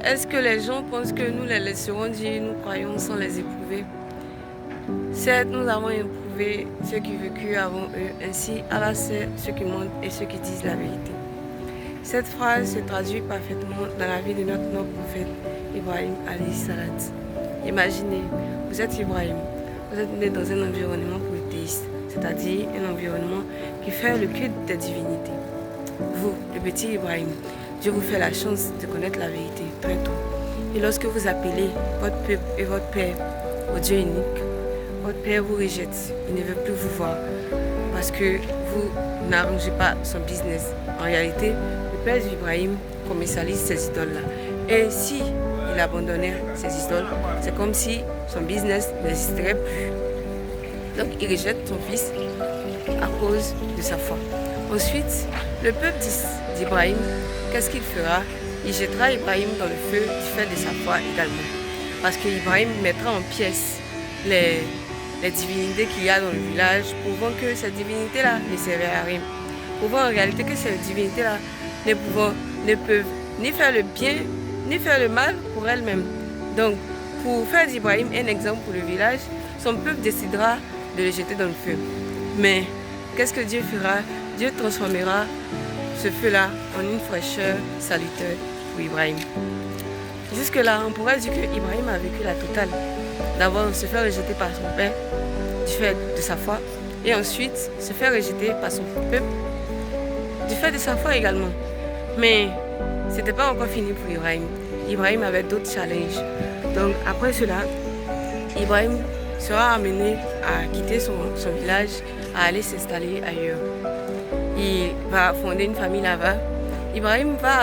Est-ce que les gens pensent que nous les laisserons dire, nous croyons sans les éprouver? Certes, nous avons éprouvé ceux qui vécurent avant eux, ainsi Allah sait ceux qui mentent et ceux qui disent la vérité. Cette phrase se traduit parfaitement dans la vie de notre noble prophète Ibrahim alayhi salam. Imaginez, vous êtes Ibrahim, vous êtes né dans un environnement polythéiste, c'est-à-dire un environnement qui fait le culte des divinités. Vous, le petit Ibrahim, Dieu vous fait la chance de connaître la vérité très tôt. Et lorsque vous appelez votre peuple et votre père au Dieu unique, votre père vous rejette, il ne veut plus vous voir parce que vous n'arrangez pas son business. En réalité, le père d'Ibrahim commercialise ces idoles-là. Et si il abandonnait ces idoles, c'est comme si son business n'existerait plus. Donc il rejette son fils à cause de sa foi. Ensuite, le peuple d'Ibrahim, qu'est-ce qu'il fera? Il jettera Ibrahim dans le feu du fait de sa foi également. Parce que Ibrahim mettra en pièces les divinités qu'il y a dans le village, prouvant que ces divinités-là ne servaient à rien. Prouvant en réalité que ces divinités-là ne peuvent ni faire le bien, ni faire le mal pour elles-mêmes. Donc, pour faire d'Ibrahim un exemple pour le village, son peuple décidera de le jeter dans le feu. Mais qu'est-ce que Dieu fera? Dieu transformera ce feu-là en une fraîcheur salutaire pour Ibrahim. Jusque-là, on pourrait dire que Ibrahim a vécu la totale. D'abord, se faire rejeter par son père du fait de sa foi, et ensuite se faire rejeter par son peuple du fait de sa foi également. Mais ce n'était pas encore fini pour Ibrahim. Ibrahim avait d'autres challenges. Donc après cela, Ibrahim sera amené à quitter son village, à aller s'installer ailleurs. Il va fonder une famille là-bas. Ibrahim va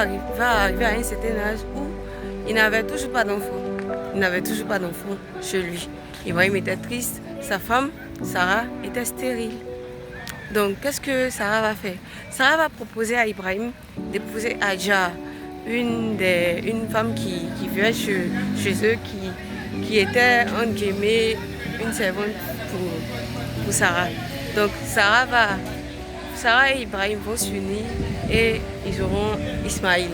arriver à un certain âge où il n'avait toujours pas d'enfant. Il n'avait toujours pas d'enfant chez lui. Ibrahim était triste. Sa femme, Sarah, était stérile. Donc, qu'est-ce que Sarah va faire? Sarah va proposer à Ibrahim d'épouser Adja, une femme qui vivait chez eux, qui était, entre guillemets, une servante pour Sarah. Donc, Sarah et Ibrahim vont s'unir et ils auront Ismaïl.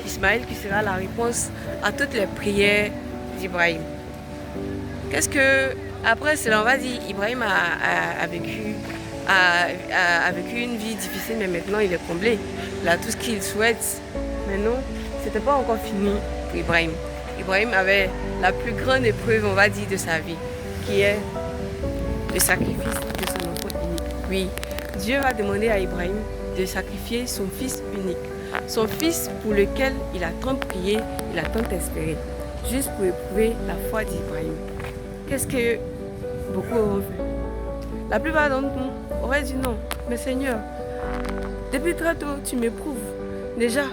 Ismaïl qui sera la réponse à toutes les prières d'Ibrahim. Qu'est-ce que, après cela, on va dire, Ibrahim a vécu une vie difficile, mais maintenant il est comblé. Il a tout ce qu'il souhaite. Mais non, c'était pas encore fini pour Ibrahim. Ibrahim avait la plus grande épreuve, on va dire, de sa vie, qui est le sacrifice de son enfant unique. Oui, Dieu va demander à Ibrahim de sacrifier son fils unique. Son fils pour lequel il a tant prié, il a tant espéré, juste pour éprouver la foi d'Ibrahim. Qu'est-ce que beaucoup auront fait? La plupart d'entre nous auraient dit non. Mais Seigneur, depuis très tôt, tu m'éprouves. Déjà,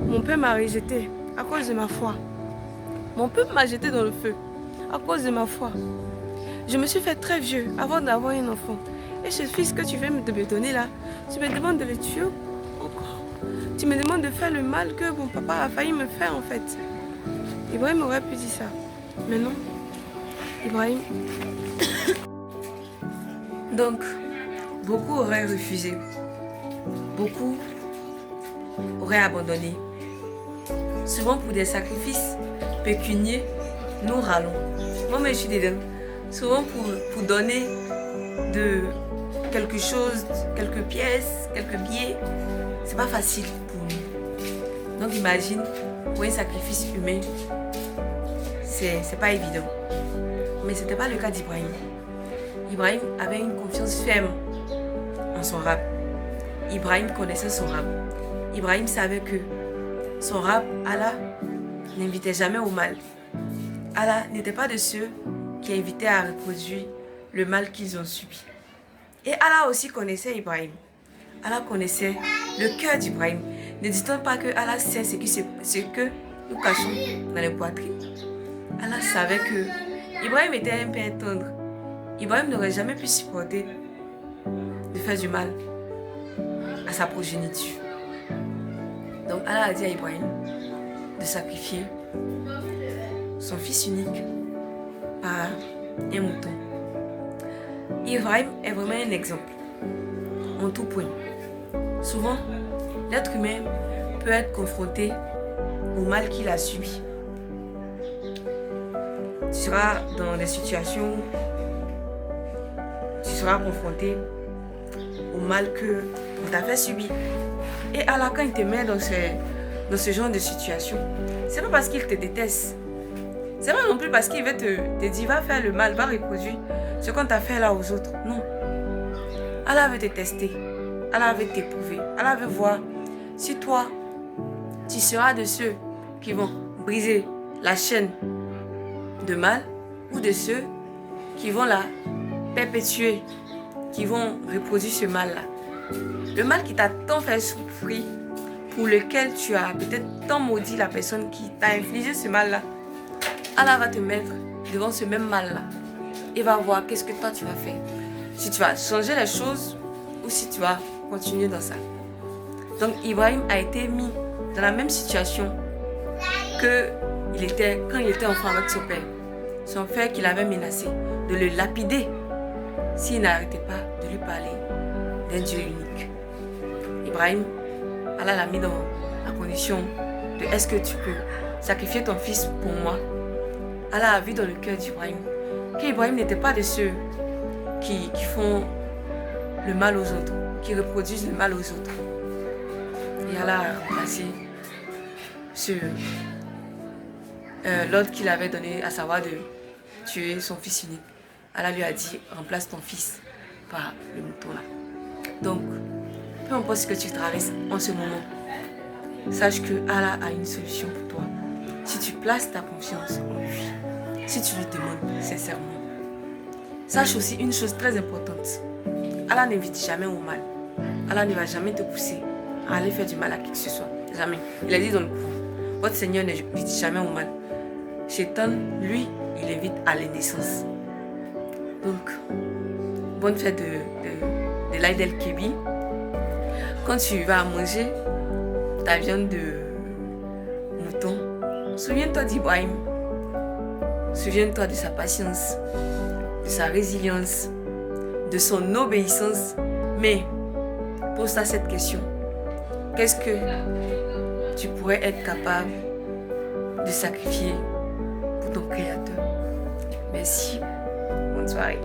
mon père m'a rejeté à cause de ma foi. Mon peuple m'a jeté dans le feu à cause de ma foi. Je me suis fait très vieux avant d'avoir un enfant. Et ce fils que tu viens de me donner là, tu me demandes de le tuer encore. Tu me demandes de faire le mal que mon papa a failli me faire en fait. Ibrahim aurait pu dire ça. Mais non. Ibrahim. Donc, beaucoup auraient refusé. Beaucoup auraient abandonné. Souvent pour des sacrifices pécuniaires, nous râlons. Moi, je suis dedans. Souvent pour donner de quelque chose, quelques pièces, quelques billets, c'est pas facile pour nous. Donc imagine, pour un sacrifice humain, c'est pas évident. Mais c'était pas le cas d'Ibrahim. Ibrahim avait une confiance ferme en son rab. Ibrahim connaissait son rab. Ibrahim savait que son rab, Allah, n'invitait jamais au mal. Allah n'était pas de ceux qui invitaient à reproduire le mal qu'ils ont subi. Et Allah aussi connaissait Ibrahim. Allah connaissait le cœur d'Ibrahim. Ne dit-on pas que Allah sait ce que nous cachons dans les poitrines? Allah savait que Ibrahim était un père tendre. Ibrahim n'aurait jamais pu supporter de faire du mal à sa progéniture. Donc Allah a dit à Ibrahim de sacrifier son fils unique par un mouton. Ibrahim est vraiment un exemple en tout point. Souvent, l'être humain peut être confronté au mal qu'il a subi. Tu seras dans des situations où tu seras confronté au mal qu'on t'a fait subir. Et Allah, quand il te met dans ce genre de situation, c'est pas parce qu'il te déteste. C'est pas non plus parce qu'il veut te dire va faire le mal, va reproduire ce qu'on t'a fait là aux autres. Non. Allah veut te tester. Allah veut t'éprouver. Allah veut voir si toi, tu seras de ceux qui vont briser la chaîne de mal ou de ceux qui vont la perpétuer, qui vont reproduire ce mal-là. Le mal qui t'a tant fait souffrir, pour lequel tu as peut-être tant maudit la personne qui t'a infligé ce mal-là, Allah va te mettre devant ce même mal-là et va voir qu'est-ce que toi tu vas faire. Si tu vas changer les choses ou si tu vas continuer dans ça. Donc Ibrahim a été mis dans la même situation que quand il était enfant avec son père. Son père qui l'avait menacé de le lapider s'il n'arrêtait pas de lui parler d'un Dieu unique. Ibrahim, Allah l'a mis dans la condition de est-ce que tu peux sacrifier ton fils pour moi? Allah a vu dans le cœur d'Ibrahim qu'Ibrahim n'était pas de ceux qui font le mal aux autres, qui reproduisent le mal aux autres. Et Allah a remplacé l'ordre qu'il avait donné, à savoir de tuer son fils unique. Allah lui a dit, remplace ton fils par le mouton là. Donc, peu importe ce que tu traverses en ce moment, sache que Allah a une solution pour toi. Si tu places ta confiance en lui, si tu lui demandes sincèrement. Sache aussi une chose très importante. Allah n'invite jamais au mal. Allah ne va jamais te pousser à aller faire du mal à qui que ce soit. Jamais. Il a dit dans le Coran, votre Seigneur n'invite jamais au mal. Shaitan, lui, il invite à l'indécence. Donc, bonne fête de l'Aïd el-Kébi. Quand tu vas manger ta viande de mouton, souviens-toi d'Ibrahim. Souviens-toi de sa patience, de sa résilience, de son obéissance. Mais, pose-toi cette question. Qu'est-ce que tu pourrais être capable de sacrifier pour ton Créateur? Merci. Bonne soirée.